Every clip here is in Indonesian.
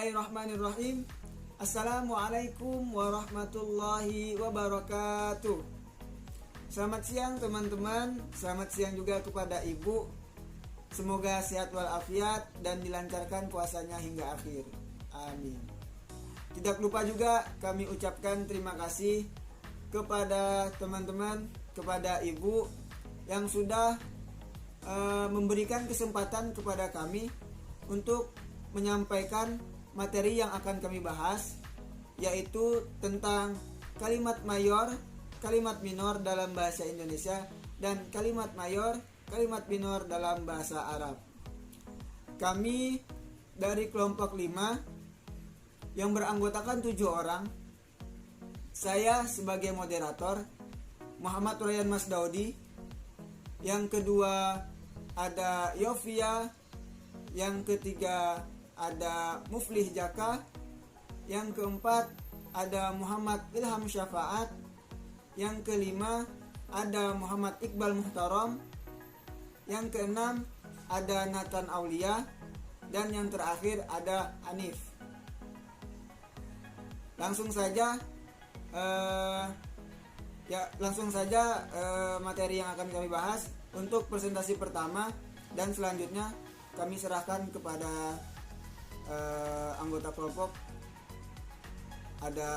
Bismillahirrahmanirrahim. Assalamualaikum warahmatullahi wabarakatuh. Selamat siang teman-teman. Selamat siang juga kepada ibu. Semoga sehat walafiat dan dilancarkan puasanya hingga akhir. Amin. Tidak lupa juga kami ucapkan terima kasih kepada teman-teman, kepada ibu yang sudah memberikan kesempatan kepada kami untuk menyampaikan materi yang akan kami bahas, yaitu tentang kalimat mayor, kalimat minor dalam bahasa Indonesia, dan kalimat mayor, kalimat minor dalam bahasa Arab. Kami dari kelompok 5 yang beranggotakan 7 orang. Saya sebagai moderator, Muhammad Ryan Masdaudi. Yang kedua ada Yovia. Yang ketiga ada Muflih Jaka. Yang keempat ada Muhammad Ilham Syafaat. Yang kelima ada Muhammad Iqbal Muhtaram. Yang keenam ada Nathan Aulia. Dan yang terakhir ada Hanif. Langsung saja materi yang akan kami bahas. Untuk presentasi pertama dan selanjutnya kami serahkan kepada anggota kelompok. Ada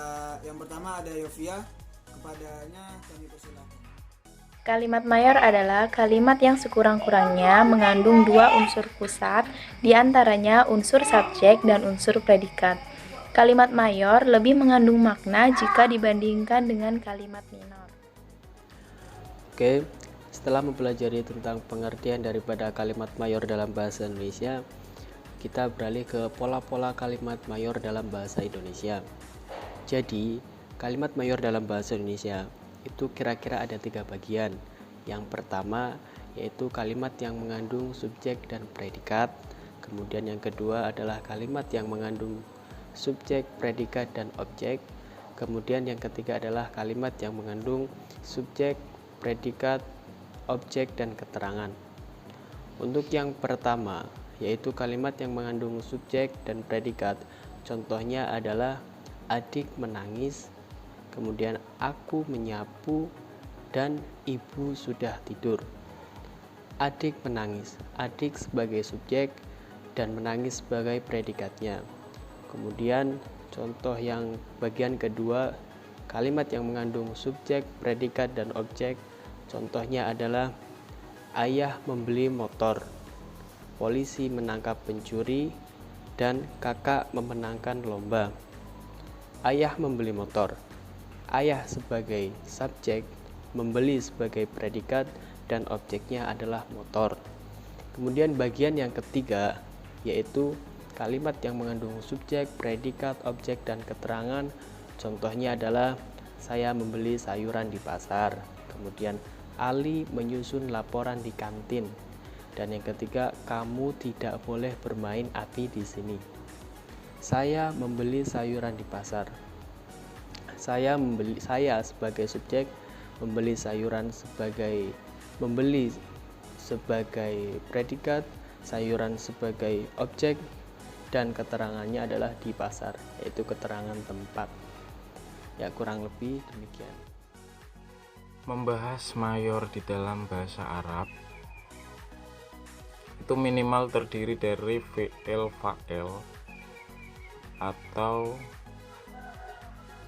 yang pertama ada Yovia, kepadanya kami persilakan. Kalimat mayor adalah kalimat yang sekurang-kurangnya mengandung 2 unsur pusat, diantaranya unsur subjek dan unsur predikat. Kalimat mayor lebih mengandung makna jika dibandingkan dengan kalimat minor. Oke, setelah mempelajari tentang pengertian daripada kalimat mayor dalam bahasa Indonesia, kita beralih ke pola-pola kalimat mayor dalam bahasa Indonesia. Jadi, kalimat mayor dalam bahasa Indonesia itu kira-kira ada 3 bagian. Yang pertama yaitu kalimat yang mengandung subjek dan predikat. Kemudian yang kedua adalah kalimat yang mengandung subjek, predikat, dan objek. Kemudian yang ketiga adalah kalimat yang mengandung subjek, predikat, objek, dan keterangan. Untuk yang pertama yaitu kalimat yang mengandung subjek dan predikat, contohnya adalah adik menangis, kemudian aku menyapu, dan ibu sudah tidur. Adik menangis, adik sebagai subjek dan menangis sebagai predikatnya. Kemudian contoh yang bagian kedua, kalimat yang mengandung subjek, predikat, dan objek, contohnya adalah ayah membeli motor, polisi menangkap pencuri, dan kakak memenangkan lomba. Ayah membeli motor. Ayah sebagai subjek, membeli sebagai predikat, dan objeknya adalah motor. Kemudian bagian yang ketiga yaitu kalimat yang mengandung subjek, predikat, objek, dan keterangan. Contohnya adalah saya membeli sayuran di pasar. Kemudian Ali menyusun laporan di kantin. Dan yang ketiga, kamu tidak boleh bermain api di sini. Saya membeli sayuran di pasar. Saya sebagai subjek membeli sayuran sebagai predikat, sayuran sebagai objek, dan keterangannya adalah di pasar, yaitu keterangan tempat. Ya, kurang lebih demikian. Membahas mayor di dalam bahasa Arab itu minimal terdiri dari fi'il fa'il atau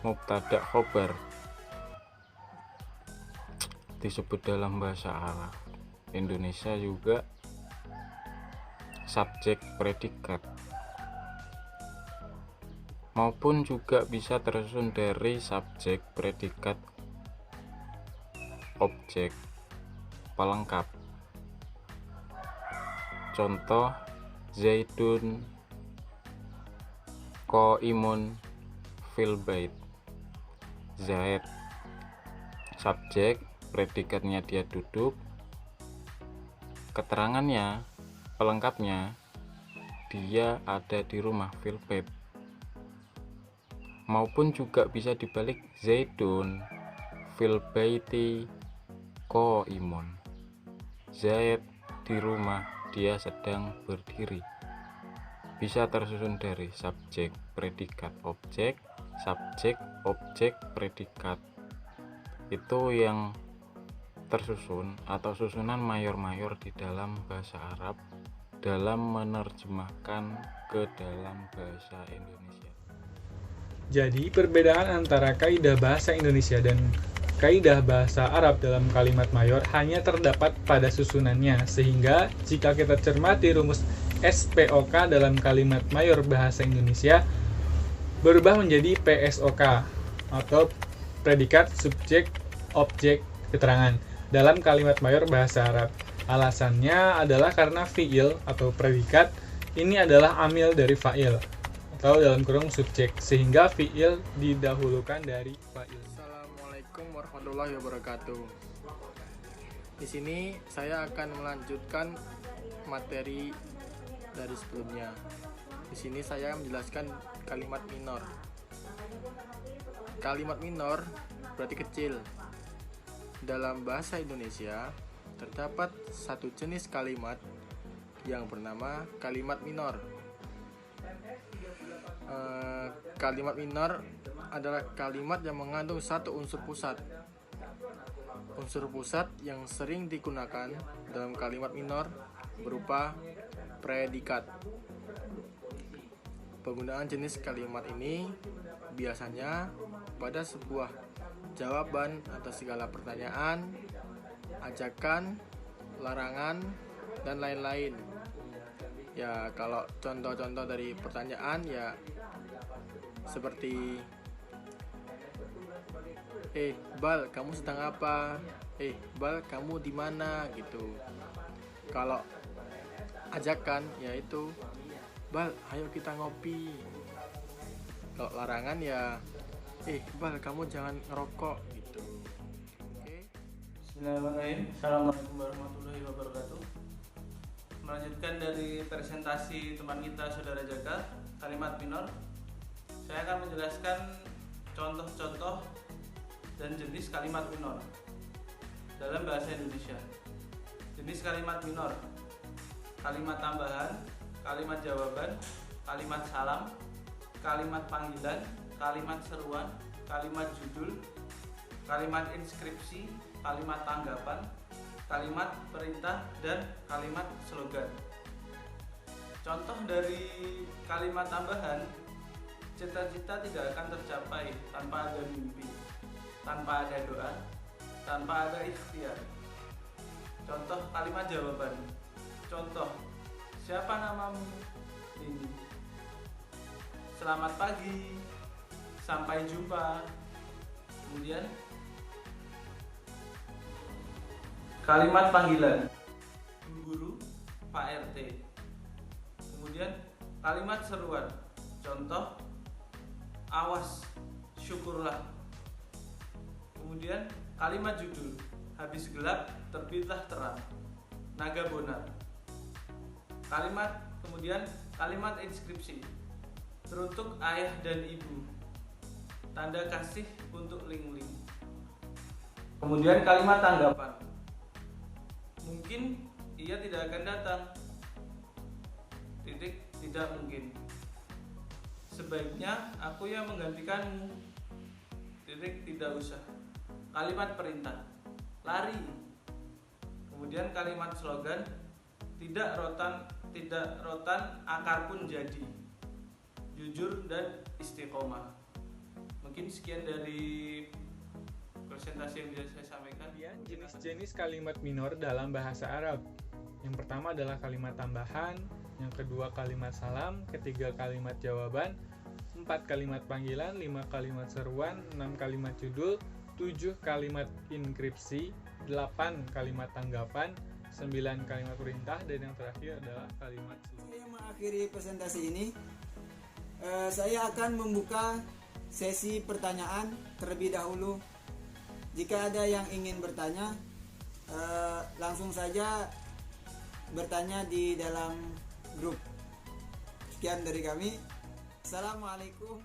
mubtada khobar, disebut dalam bahasa Arab. Indonesia juga subjek predikat, maupun juga bisa tersusun dari subjek predikat objek pelengkap. Contoh Zaidun qaimun fil bait. Zaid subjek, predikatnya dia duduk, keterangannya, pelengkapnya dia ada di rumah, fil bait. Maupun juga bisa dibalik, Zaidun fil baiti qaimun. Zaid di rumah, dia sedang berdiri. bisa tersusun dari subjek, predikat, objek, subjek, objek, predikat. Itu yang tersusun atau susunan mayor-mayor di dalam bahasa Arab dalam menerjemahkan ke dalam bahasa Indonesia. Jadi, perbedaan antara kaidah bahasa Indonesia dan kaidah bahasa Arab dalam kalimat mayor hanya terdapat pada susunannya, sehingga jika kita cermati rumus SPOK dalam kalimat mayor bahasa Indonesia berubah menjadi PSOK atau predikat, subjek, objek, keterangan dalam kalimat mayor bahasa Arab. Alasannya adalah karena fi'il atau predikat ini adalah amil dari fa'il atau dalam kurung subjek, sehingga fi'il didahulukan dari fa'il. Assalamualaikum warahmatullahi wabarakatuh. Di sini saya akan melanjutkan materi dari sebelumnya. Di sini saya menjelaskan kalimat minor. Kalimat minor berarti kecil. Dalam bahasa Indonesia terdapat satu jenis kalimat yang bernama kalimat minor. Kalimat minor adalah kalimat yang mengandung satu unsur pusat. Unsur pusat yang sering digunakan dalam kalimat minor berupa predikat. Penggunaan jenis kalimat ini biasanya pada sebuah jawaban atas segala pertanyaan, ajakan, larangan, dan lain-lain. Ya, kalau contoh-contoh dari pertanyaan ya seperti Bal, kamu sedang apa? Bal, kamu di mana? Gitu. Kalau ajakan yaitu Bal, ayo kita ngopi. Kalau larangan ya Bal, kamu jangan ngerokok gitu. Oke. Bismillahirrahmanirrahim. Assalamualaikum warahmatullahi wabarakatuh. Melanjutkan dari presentasi teman kita Saudara Jaka, kalimat minor. Saya akan menjelaskan contoh-contoh dan jenis kalimat minor dalam bahasa Indonesia. Jenis kalimat minor: kalimat tambahan, kalimat jawaban, kalimat salam, kalimat panggilan, kalimat seruan, kalimat judul, kalimat inskripsi, kalimat tanggapan, kalimat perintah, dan kalimat slogan. Contoh dari kalimat tambahan: cita-cita tidak akan tercapai tanpa ada mimpi, tanpa ada doa, tanpa ada ikhtiar. Contoh kalimat jawaban: contoh, siapa namamu? Ini. Selamat pagi, sampai jumpa. Kemudian kalimat panggilan: Bu Guru, Pak RT. Kemudian kalimat seruan: contoh, awas, syukurlah. Kemudian kalimat judul: habis gelap terbitlah terang, naga bonar. Kemudian kalimat inskripsi: teruntuk ayah dan ibu, tanda kasih untuk ling-ling. Kemudian kalimat tanggapan: mungkin ia tidak akan datang, tidak mungkin. Sebaiknya aku yang menggantikanmu, tidak usah. Kalimat perintah: lari. Kemudian kalimat slogan: tidak rotan akar pun jadi, jujur dan istiqomah. Mungkin sekian dari presentasi yang bisa saya sampaikan. Jenis-jenis kalimat minor dalam bahasa Arab. Yang pertama adalah kalimat tambahan, yang kedua kalimat salam, ketiga kalimat jawaban, 4 kalimat panggilan, 5 kalimat seruan, 6 kalimat judul, 7 kalimat inskripsi, 8 kalimat tanggapan, 9 kalimat perintah, dan yang terakhir adalah kalimat slogan. Saya mengakhiri presentasi ini. Saya akan membuka sesi pertanyaan terlebih dahulu. Jika ada yang ingin bertanya, langsung saja bertanya di dalam grup. Sekian dari kami. Assalamualaikum